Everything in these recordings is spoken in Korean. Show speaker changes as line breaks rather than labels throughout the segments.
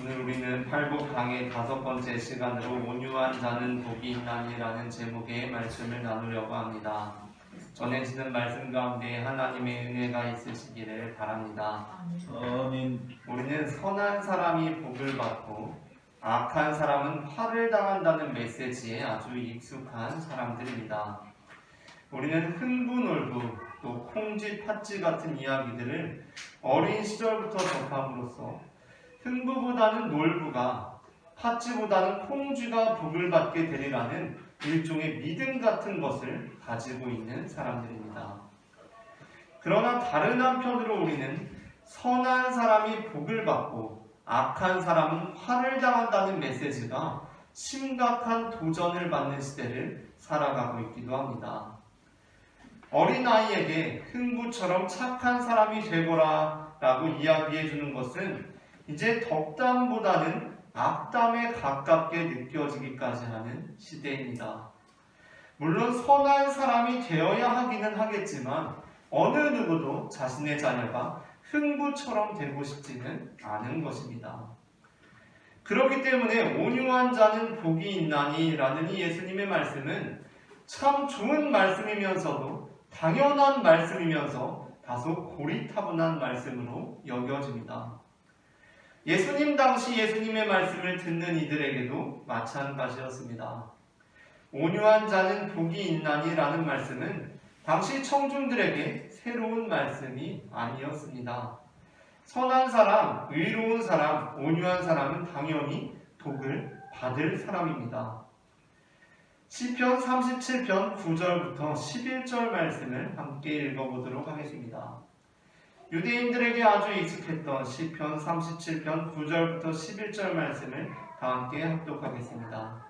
오늘 우리는 팔복 강의 5번째 시간으로 온유한 자는 복이 있나니라는 제목의 말씀을 나누려고 합니다. 전해지는 말씀 가운데 하나님의 은혜가 있으시기를 바랍니다.
아멘.
우리는 선한 사람이 복을 받고 악한 사람은 화를 당한다는 메시지에 아주 익숙한 사람들입니다. 우리는 흥부놀부 또 콩쥐 팥쥐 같은 이야기들을 어린 시절부터 접함으로써 흥부보다는 놀부가 팥쥐보다는 콩쥐가 복을 받게 되리라는 일종의 믿음 같은 것을 가지고 있는 사람들입니다. 그러나 다른 한편으로 우리는 선한 사람이 복을 받고 악한 사람은 화를 당한다는 메시지가 심각한 도전을 받는 시대를 살아가고 있기도 합니다. 어린아이에게 흥부처럼 착한 사람이 되거라 라고 이야기해 주는 것은 이제 덕담보다는 악담에 가깝게 느껴지기까지 하는 시대입니다. 물론 선한 사람이 되어야 하기는 하겠지만 어느 누구도 자신의 자녀가 흥부처럼 되고 싶지는 않은 것입니다. 그렇기 때문에 온유한 자는 복이 있나니 라는 이 예수님의 말씀은 참 좋은 말씀이면서도 당연한 말씀이면서 다소 고리타분한 말씀으로 여겨집니다. 예수님 당시 예수님의 말씀을 듣는 이들에게도 마찬가지였습니다. 온유한 자는 복이 있나니 라는 말씀은 당시 청중들에게 새로운 말씀이 아니었습니다. 선한 사람, 의로운 사람, 온유한 사람은 당연히 복을 받을 사람입니다. 시편 37편 9절부터 11절 말씀을 함께 읽어보도록 하겠습니다. 유대인들에게 아주 익숙했던 시편 37편 9절부터 11절 말씀을 다 함께 합독하겠습니다.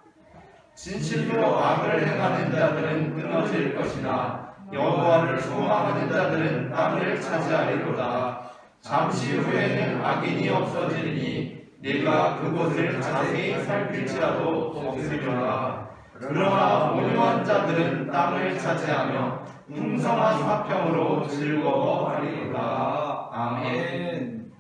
진실로 악을 행하는 자들은 끊어질 것이나 여호와를 소망하는 자들은 땅을 차지하리로다. 잠시 후에는 악인이 없어지리니 네가 그곳을 자세히 살필지라도 없으리로다. 그러나 온유한 자들은 땅을 차지하며 풍성한 화평으로 즐거워하리로다. 아멘.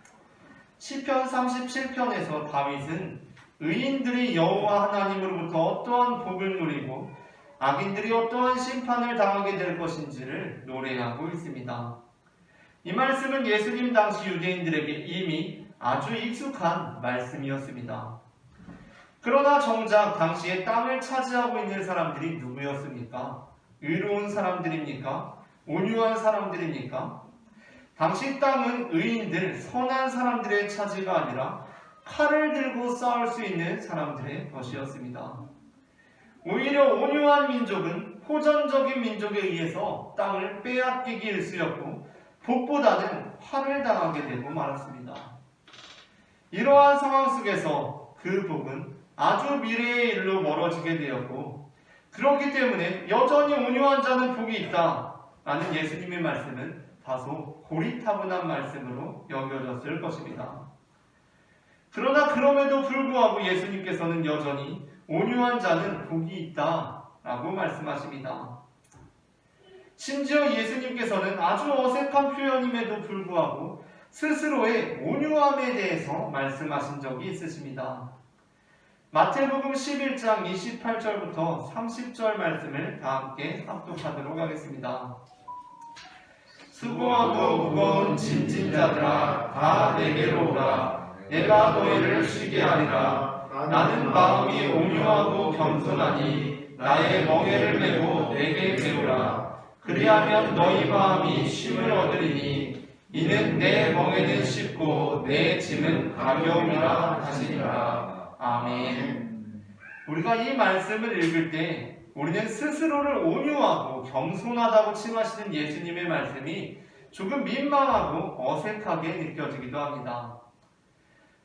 시편 37편에서 다윗은 의인들이 여호와 하나님으로부터 어떠한 복을 누리고 악인들이 어떠한 심판을 당하게 될 것인지를 노래하고 있습니다. 이 말씀은 예수님 당시 유대인들에게 이미 아주 익숙한 말씀이었습니다. 그러나 정작 당시에 땅을 차지하고 있는 사람들이 누구였습니까? 의로운 사람들입니까? 온유한 사람들입니까? 당시 땅은 의인들, 선한 사람들의 차지가 아니라 칼을 들고 싸울 수 있는 사람들의 것이었습니다. 오히려 온유한 민족은 호전적인 민족에 의해서 땅을 빼앗기기 일쑤였고 복보다는 화를 당하게 되고 말았습니다. 이러한 상황 속에서 그 복은 아주 미래의 일로 멀어지게 되었고 그렇기 때문에 여전히 온유한 자는 복이 있다 라는 예수님의 말씀은 다소 고리타분한 말씀으로 여겨졌을 것입니다. 그러나 그럼에도 불구하고 예수님께서는 여전히 온유한 자는 복이 있다 라고 말씀하십니다. 심지어 예수님께서는 아주 어색한 표현임에도 불구하고 스스로의 온유함에 대해서 말씀하신 적이 있으십니다. 마태복음 11장 28절부터 30절 말씀을 다 함께 합독하도록 하겠습니다. 수고하고 무거운 짐진 자들아 다 내게로 오라. 내가 너희를 쉬게 하리라. 나는 마음이 온유하고 겸손하니 나의 멍에를 메고 내게 배우라. 그리하면 너희 마음이 쉼을 얻으리니 이는 내 멍에는 쉽고 내 짐은 가벼움이라 하시니라. 아멘. 우리가 이 말씀을 읽을 때 우리는 스스로를 온유하고 겸손하다고 칭하시는 예수님의 말씀이 조금 민망하고 어색하게 느껴지기도 합니다.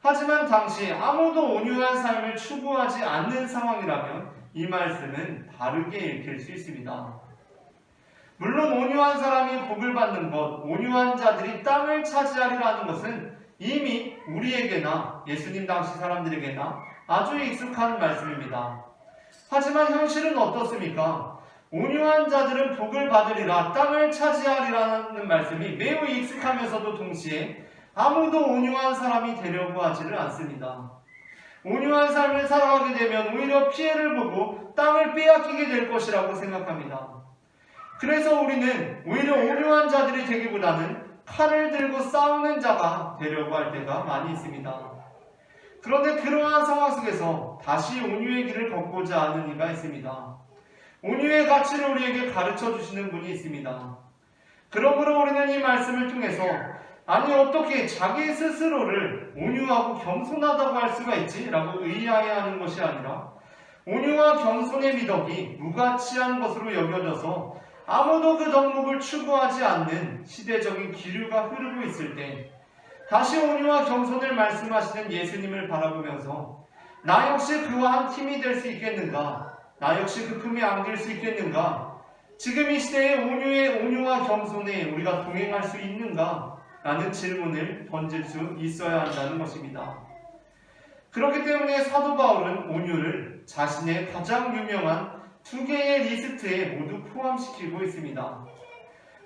하지만 당시 아무도 온유한 삶을 추구하지 않는 상황이라면 이 말씀은 다르게 읽힐 수 있습니다. 물론 온유한 사람이 복을 받는 것, 온유한 자들이 땅을 차지하리라는 것은 이미 우리에게나 예수님 당시 사람들에게나 아주 익숙한 말씀입니다. 하지만 현실은 어떻습니까? 온유한 자들은 복을 받으리라, 땅을 차지하리라는 말씀이 매우 익숙하면서도 동시에
아무도 온유한 사람이 되려고 하지를 않습니다. 온유한 삶을 살아가게 되면 오히려 피해를 보고 땅을 빼앗기게 될 것이라고 생각합니다. 그래서 우리는 오히려 온유한 자들이 되기보다는 칼을 들고 싸우는 자가 되려고 할 때가 많이 있습니다. 그런데 그러한 상황 속에서 다시 온유의 길을 걷고자 하는 이가 있습니다. 온유의 가치를 우리에게 가르쳐 주시는 분이 있습니다. 그러므로 우리는 이 말씀을 통해서 아니 어떻게 자기 스스로를 온유하고 겸손하다고 할 수가 있지? 라고 의아해 하는 것이 아니라 온유와 겸손의 미덕이 무가치한 것으로 여겨져서 아무도 그 덕목을 추구하지 않는 시대적인 기류가 흐르고 있을 때 다시 온유와 겸손을 말씀하시는 예수님을 바라보면서 나 역시 그와 한 팀이 될 수 있겠는가? 나 역시 그 품에 안길 수 있겠는가? 지금 이 시대에 온유와 겸손에 우리가 동행할 수 있는가? 라는 질문을 던질 수 있어야 한다는 것입니다. 그렇기 때문에 사도 바울은 온유를 자신의 가장 유명한 2개의 리스트에 모두 포함시키고 있습니다.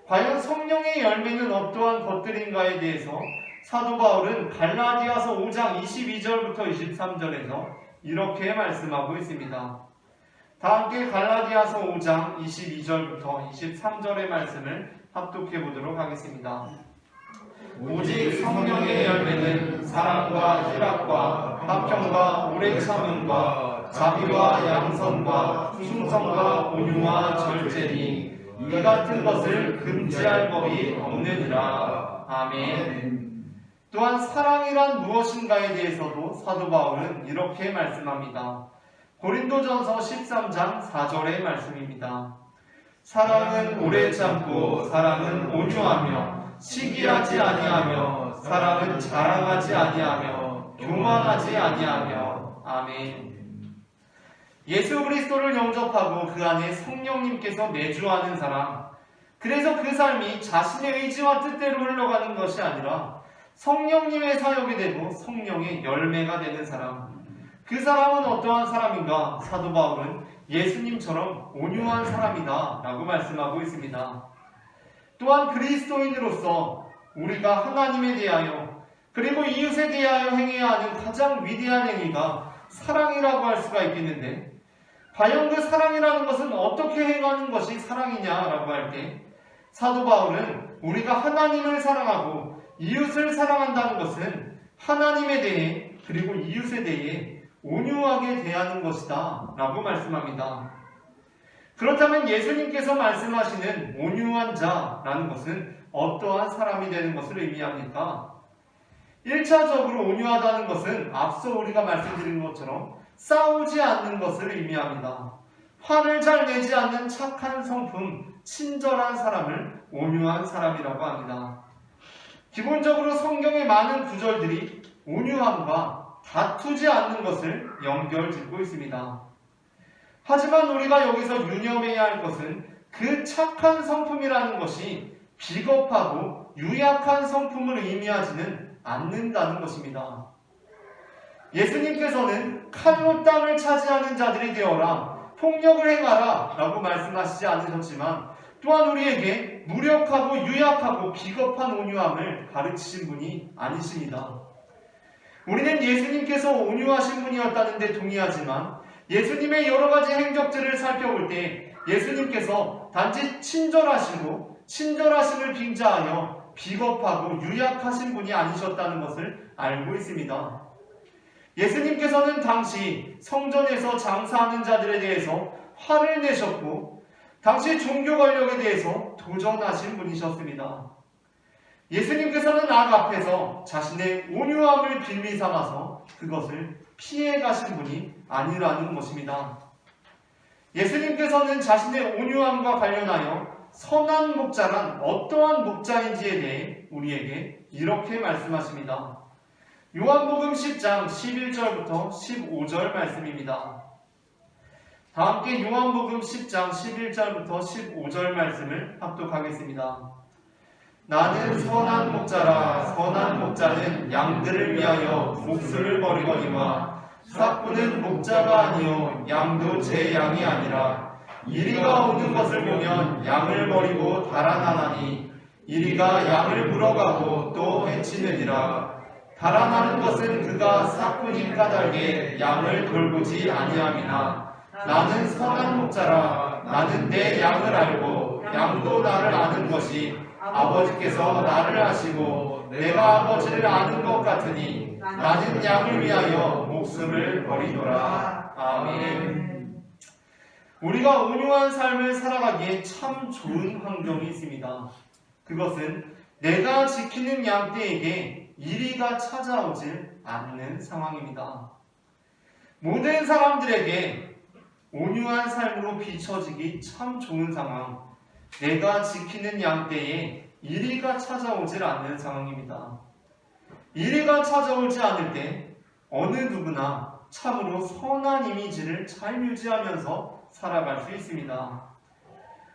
과연 성령의 열매는 어떠한 것들인가에 대해서 사도 바울은 갈라디아서 5장 22절부터 23절에서 이렇게 말씀하고 있습니다. 다 함께 갈라디아서 5장 22절부터 23절의 말씀을 합독해 보도록 하겠습니다.
오직 성령의 열매는 사랑과 희락과 화평과 오래 참음과 자비와 양선과 충성과 온유와 절제니 이 같은 것을 금지할 법이 없느니라. 아멘. 또한 사랑이란 무엇인가에 대해서도 사도 바울은 이렇게 말씀합니다. 고린도전서 13장 4절의 말씀입니다. 사랑은 오래 참고 사랑은 온유하며 시기하지 아니하며 사랑은 자랑하지 아니하며 교만하지 아니하며. 아멘. 예수 그리스도를 영접하고 그 안에 성령님께서 내주하는 사람, 그래서 그 삶이 자신의 의지와 뜻대로 흘러가는 것이 아니라 성령님의 사역이 되고 성령의 열매가 되는 사람, 그 사람은 어떠한 사람인가? 사도 바울은 예수님처럼 온유한 사람이다 라고 말씀하고 있습니다. 또한 그리스도인으로서 우리가 하나님에 대하여 그리고 이웃에 대하여 행해야 하는 가장 위대한 행위가 사랑이라고 할 수가 있겠는데, 과연 그 사랑이라는 것은 어떻게 행하는 것이 사랑이냐라고 할 때 사도 바울은 우리가 하나님을 사랑하고 이웃을 사랑한다는 것은 하나님에 대해 그리고 이웃에 대해 온유하게 대하는 것이다 라고 말씀합니다. 그렇다면 예수님께서 말씀하시는 온유한 자라는 것은 어떠한 사람이 되는 것을 의미합니까? 1차적으로 온유하다는 것은 앞서 우리가 말씀드린 것처럼 싸우지 않는 것을 의미합니다. 화를 잘 내지 않는 착한 성품, 친절한 사람을 온유한 사람이라고 합니다. 기본적으로 성경의 많은 구절들이 온유함과 다투지 않는 것을 연결짓고 있습니다. 하지만 우리가 여기서 유념해야 할 것은 그 착한 성품이라는 것이 비겁하고 유약한 성품을 의미하지는 않는다는 것입니다. 예수님께서는 칼로 땅을 차지하는 자들이 되어라, 폭력을 행하라 라고 말씀하시지 않으셨지만 또한 우리에게 무력하고 유약하고 비겁한 온유함을 가르치신 분이 아니십니다. 우리는 예수님께서 온유하신 분이었다는 데 동의하지만 예수님의 여러 가지 행적들을 살펴볼 때 예수님께서 단지 친절하시고 친절하심을 빙자하여 비겁하고 유약하신 분이 아니셨다는 것을 알고 있습니다. 예수님께서는 당시 성전에서 장사하는 자들에 대해서 화를 내셨고 당시 종교 권력에 대해서 도전하신 분이셨습니다. 예수님께서는 악 앞에서 자신의 온유함을 빌미 삼아서 그것을 피해 가신 분이 아니라는 것입니다. 예수님께서는 자신의 온유함과 관련하여 선한 목자란 어떠한 목자인지에 대해 우리에게 이렇게 말씀하십니다. 요한복음 10장 11절부터 15절 말씀입니다. 다 함께 요한복음 10장 11절부터 15절 말씀을 합독하겠습니다. 나는 선한 목자라. 선한 목자는 양들을 위하여 목숨을 버리거니와 삭부는 목자가 아니요 양도 제 양이 아니라 이리가 오는 것을 보면 양을 버리고 달아나나니 이리가 양을 물어가고 또 해치느니라. 달아나는 것은 그가 사꾼인 까닭에 양을 돌보지 아니함이나 나는 선한 목자라. 나는 내 양을 알고 양도 나를 아는 것이 아버지께서 나를 아시고 내가 아버지를 아는 것 같으니 나는 양을 위하여 목숨을 버리노라. 아멘.
우리가 온유한 삶을 살아가기에 참 좋은 환경이 있습니다. 그것은 내가 지키는 양떼에게 이리가 찾아오질 않는 상황입니다. 모든 사람들에게 온유한 삶으로 비춰지기 참 좋은 상황, 내가 지키는 양떼에 이리가 찾아오질 않는 상황입니다. 이리가 찾아오지 않을 때 어느 누구나 참으로 선한 이미지를 잘 유지하면서 살아갈 수 있습니다.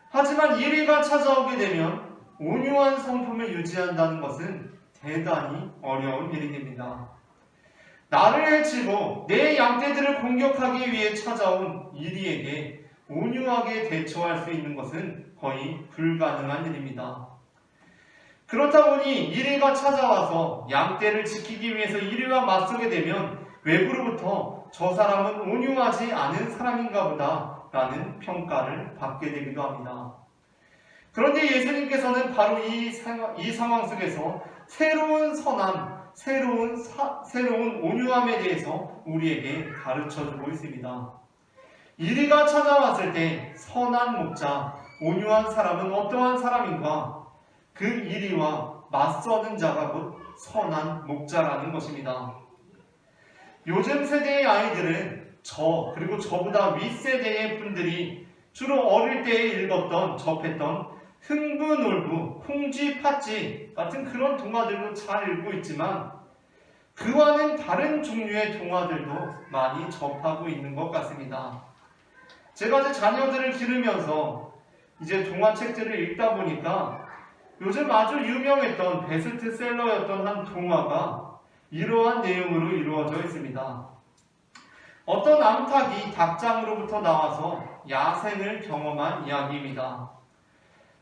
하지만 이리가 찾아오게 되면 온유한 성품을 유지한다는 것은 대단히 어려운 일이 됩니다. 나를 해치고 내 양떼들을 공격하기 위해 찾아온 이리에게 온유하게 대처할 수 있는 것은 거의 불가능한 일입니다. 그렇다 보니 이리가 찾아와서 양떼를 지키기 위해서 이리와 맞서게 되면 외부로부터 저 사람은 온유하지 않은 사람인가 보다 라는 평가를 받게 되기도 합니다. 그런데 예수님께서는 바로 이 상황 속에서 새로운 선함, 새로운 온유함에 대해서 우리에게 가르쳐주고 있습니다. 이리가 찾아왔을 때 선한 목자, 온유한 사람은 어떠한 사람인가? 그 이리와 맞서는 자가 곧 선한 목자라는 것입니다. 요즘 세대의 아이들은 그리고 저보다 윗세대의 분들이 주로 어릴 때에 읽었던, 접했던 흥부놀부, 콩쥐팥쥐 같은 그런 동화들도 잘 읽고 있지만 그와는 다른 종류의 동화들도 많이 접하고 있는 것 같습니다. 제가 제 자녀들을 기르면서 이제 동화책들을 읽다 보니까 요즘 아주 유명했던 베스트셀러였던 한 동화가 이러한 내용으로 이루어져 있습니다. 어떤 암탉이 닭장으로부터 나와서 야생을 경험한 이야기입니다.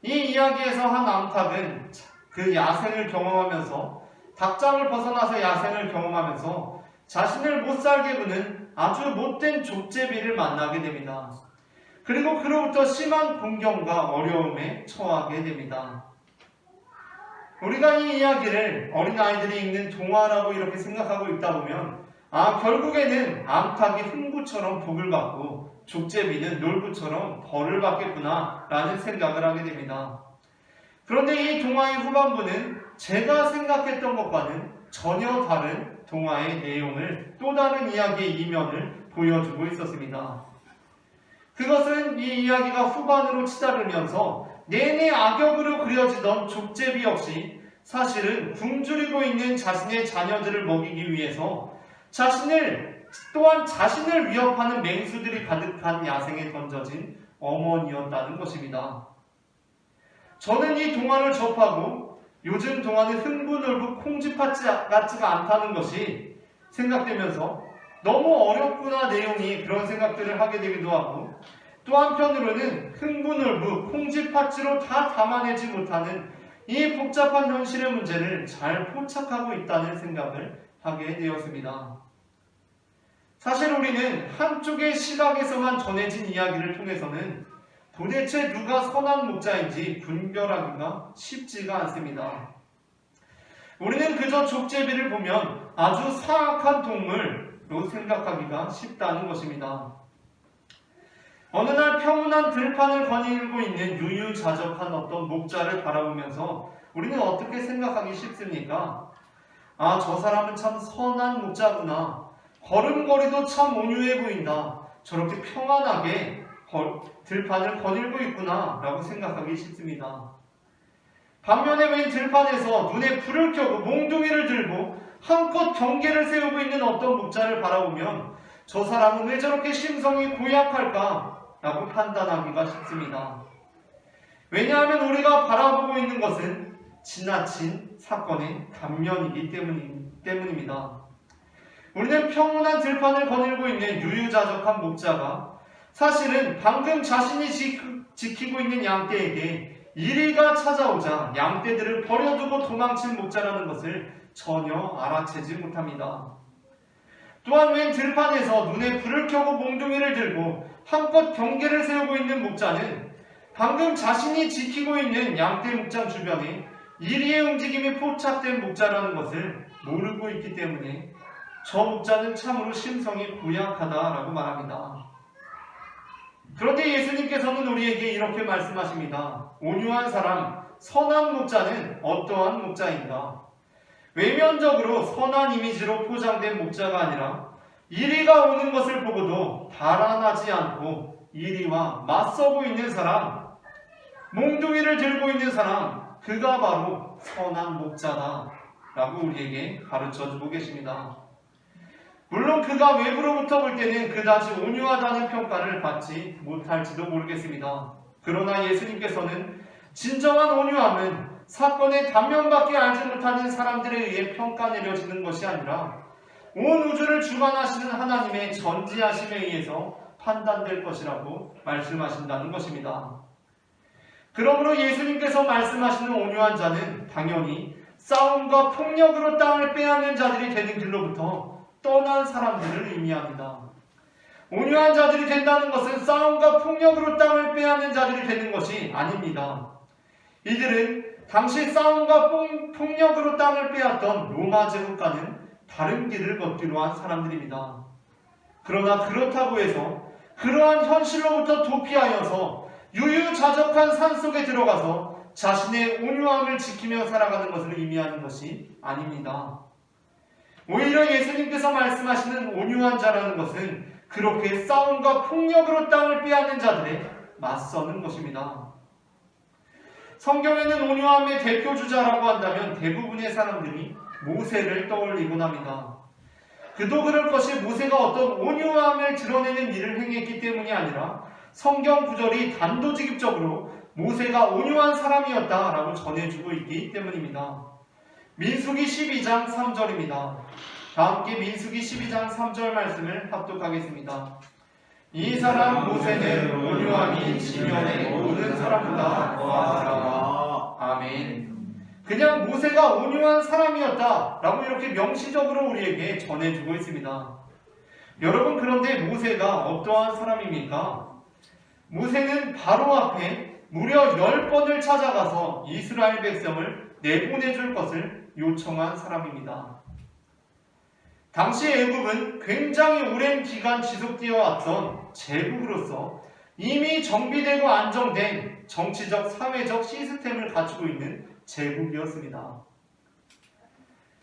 이 이야기에서 한 암탉은 그 야생을 경험하면서 닭장을 벗어나서 야생을 경험하면서 자신을 못살게 구는 아주 못된 족제비를 만나게 됩니다. 그리고 그로부터 심한 공경과 어려움에 처하게 됩니다. 우리가 이 이야기를 어린아이들이 읽는 동화라고 이렇게 생각하고 있다 보면 결국에는 암탉이 흥부처럼 복을 받고 족제비는 놀부처럼 벌을 받겠구나 라는 생각을 하게 됩니다. 그런데 이 동화의 후반부는 제가 생각했던 것과는 전혀 다른 동화의 내용을, 또 다른 이야기의 이면을 보여주고 있었습니다. 그것은 이 이야기가 후반으로 치달으면서 내내 악역으로 그려지던 족제비 역시 사실은 굶주리고 있는 자신의 자녀들을 먹이기 위해서 또한 자신을 위협하는 맹수들이 가득한 야생에 던져진 어머니였다는 것입니다. 저는 이 동화를 접하고 요즘 동화는 흥부놀부 콩쥐팥쥐 같지가 않다는 것이 생각되면서 너무 어렵구나 내용이, 그런 생각들을 하게 되기도 하고, 또 한편으로는 흥부놀부 콩쥐팥쥐로 다 담아내지 못하는 이 복잡한 현실의 문제를 잘 포착하고 있다는 생각을 하게 되었습니다. 사실 우리는 한쪽의 시각에서만 전해진 이야기를 통해서는 도대체 누가 선한 목자인지 분별하기가 쉽지가 않습니다. 우리는 그저 족제비를 보면 아주 사악한 동물로 생각하기가 쉽다는 것입니다. 어느 날 평온한 들판을 거닐고 있는 유유자적한 어떤 목자를 바라보면서 우리는 어떻게 생각하기 쉽습니까? 저 사람은 참 선한 목자구나. 걸음걸이도 참 온유해 보인다. 저렇게 평안하게 들판을 거닐고 있구나 라고 생각하기 쉽습니다. 반면에 웬 들판에서 눈에 불을 켜고 몽둥이를 들고 한껏 경계를 세우고 있는 어떤 목자를 바라보면 저 사람은 왜 저렇게 심성이 고약할까 라고 판단하기가 쉽습니다. 왜냐하면 우리가 바라보고 있는 것은 지나친 사건의 단면이기 때문입니다. 우리는 평온한 들판을 거닐고 있는 유유자적한 목자가 사실은 방금 자신이 지키고 있는 양떼에게 이리가 찾아오자 양떼들을 버려두고 도망친 목자라는 것을 전혀 알아채지 못합니다. 또한 웬 들판에서 눈에 불을 켜고 몽둥이를 들고 한껏 경계를 세우고 있는 목자는 방금 자신이 지키고 있는 양떼 목장 주변에 이리의 움직임이 포착된 목자라는 것을 모르고 있기 때문에 저 목자는 참으로 심성이 고약하다라고 말합니다. 그런데 예수님께서는 우리에게 이렇게 말씀하십니다. 온유한 사람, 선한 목자는 어떠한 목자인가? 외면적으로 선한 이미지로 포장된 목자가 아니라 이리가 오는 것을 보고도 달아나지 않고 이리와 맞서고 있는 사람, 몽둥이를 들고 있는 사람, 그가 바로 선한 목자다 라고 우리에게 가르쳐주고 계십니다. 물론 그가 외부로부터 볼 때는 그다지 온유하다는 평가를 받지 못할지도 모르겠습니다. 그러나 예수님께서는 진정한 온유함은 사건의 단면밖에 알지 못하는 사람들에 의해 평가 내려지는 것이 아니라 온 우주를 주관하시는 하나님의 전지하심에 의해서 판단될 것이라고 말씀하신다는 것입니다. 그러므로 예수님께서 말씀하시는 온유한 자는 당연히 싸움과 폭력으로 땅을 빼앗는 자들이 되는 길로부터 떠난 사람들을 의미합니다. 온유한 자들이 된다는 것은 싸움과 폭력으로 땅을 빼앗는 자들이 되는 것이 아닙니다. 이들은 당시 싸움과 폭력으로 땅을 빼앗던 로마 제국과는 다른 길을 걷기로 한 사람들입니다. 그러나 그렇다고 해서 그러한 현실로부터 도피하여서 유유자적한 산속에 들어가서 자신의 온유함을 지키며 살아가는 것을 의미하는 것이 아닙니다. 오히려 예수님께서 말씀하시는 온유한 자라는 것은 그렇게 싸움과 폭력으로 땅을 빼앗는 자들에 맞서는 것입니다. 성경에는 온유함의 대표주자라고 한다면 대부분의 사람들이 모세를 떠올리곤 합니다. 그도 그럴 것이 모세가 어떤 온유함을 드러내는 일을 행했기 때문이 아니라 성경 구절이 단도직입적으로 모세가 온유한 사람이었다라고 전해주고 있기 때문입니다. 민수기 12장 3절입니다. 다 함께 민수기 12장 3절 말씀을 합독하겠습니다. 이 사람 모세는 온유함이 지면의 모든 사람보다 더하더라. 아멘. 그냥 모세가 온유한 사람이었다라고 이렇게 명시적으로 우리에게 전해주고 있습니다. 여러분, 그런데 모세가 어떠한 사람입니까? 모세는 바로 앞에 무려 10번을 찾아가서 이스라엘 백성을 내보내줄 것을 요청한 사람입니다. 당시 애굽은 굉장히 오랜 기간 지속되어 왔던 제국으로서 이미 정비되고 안정된 정치적, 사회적 시스템을 갖추고 있는 제국이었습니다.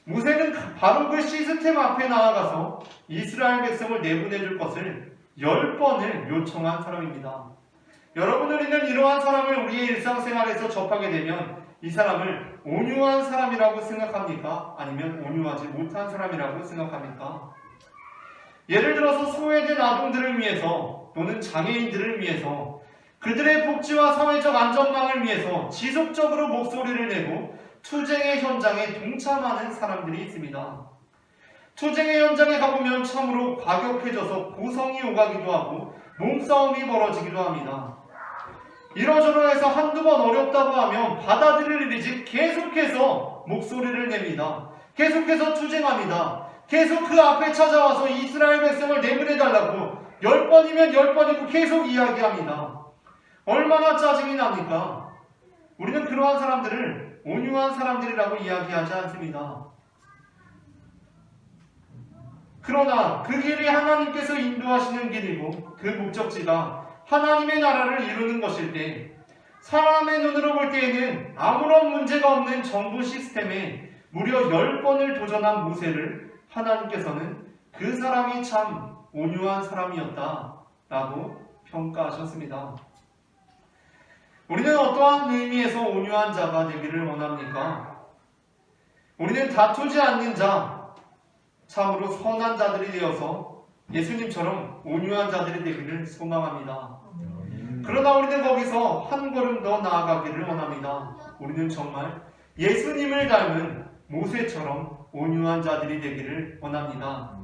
모세는 바로 그 시스템 앞에 나아가서 이스라엘 백성을 내보내줄 것을 10번을 요청한 사람입니다. 여러분, 우리는 이러한 사람을 우리의 일상생활에서 접하게 되면 이 사람을 온유한 사람이라고 생각합니까? 아니면 온유하지 못한 사람이라고 생각합니까? 예를 들어서 소외된 아동들을 위해서 또는 장애인들을 위해서 그들의 복지와 사회적 안전망을 위해서 지속적으로 목소리를 내고 투쟁의 현장에 동참하는 사람들이 있습니다. 투쟁의 현장에 가보면 참으로 과격해져서 고성이 오가기도 하고 몸싸움이 벌어지기도 합니다. 이러저러 해서 한두 번 어렵다고 하면 받아들일 일이지 계속해서 목소리를 냅니다. 계속해서 투쟁합니다. 계속 그 앞에 찾아와서 이스라엘 백성을 내보내달라고 10번이면 10번이고 계속 이야기합니다. 얼마나 짜증이 납니까? 우리는 그러한 사람들을 온유한 사람들이라고 이야기하지 않습니다. 그러나 그 길이 하나님께서 인도하시는 길이고 그 목적지가 하나님의 나라를 이루는 것일 때 사람의 눈으로 볼 때에는 아무런 문제가 없는 정부 시스템에 무려 10번을 도전한 모세를 하나님께서는 그 사람이 참 온유한 사람이었다라고 평가하셨습니다. 우리는 어떠한 의미에서 온유한 자가 되기를 원합니까? 우리는 다투지 않는 자, 참으로 선한 자들이 되어서 예수님처럼 온유한 자들이 되기를 소망합니다. 그러나 우리는 거기서 한 걸음 더 나아가기를 원합니다. 우리는 정말 예수님을 닮은 모세처럼 온유한 자들이 되기를 원합니다.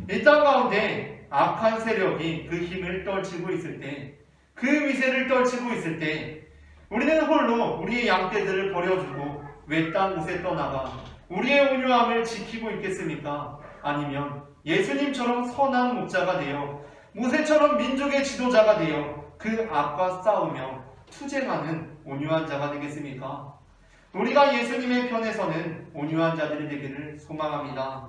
이 땅 가운데 악한 세력이 그 힘을 떨치고 있을 때, 그 위세를 떨치고 있을 때 우리는 홀로 우리의 양떼들을 버려두고 외딴 곳에 떠나가 우리의 온유함을 지키고 있겠습니까? 아니면 예수님처럼 선한 목자가 되어 모세처럼 민족의 지도자가 되어 그 악과 싸우며 투쟁하는 온유한 자가 되겠습니까? 우리가 예수님의 편에 서는 온유한 자들이 되기를 소망합니다.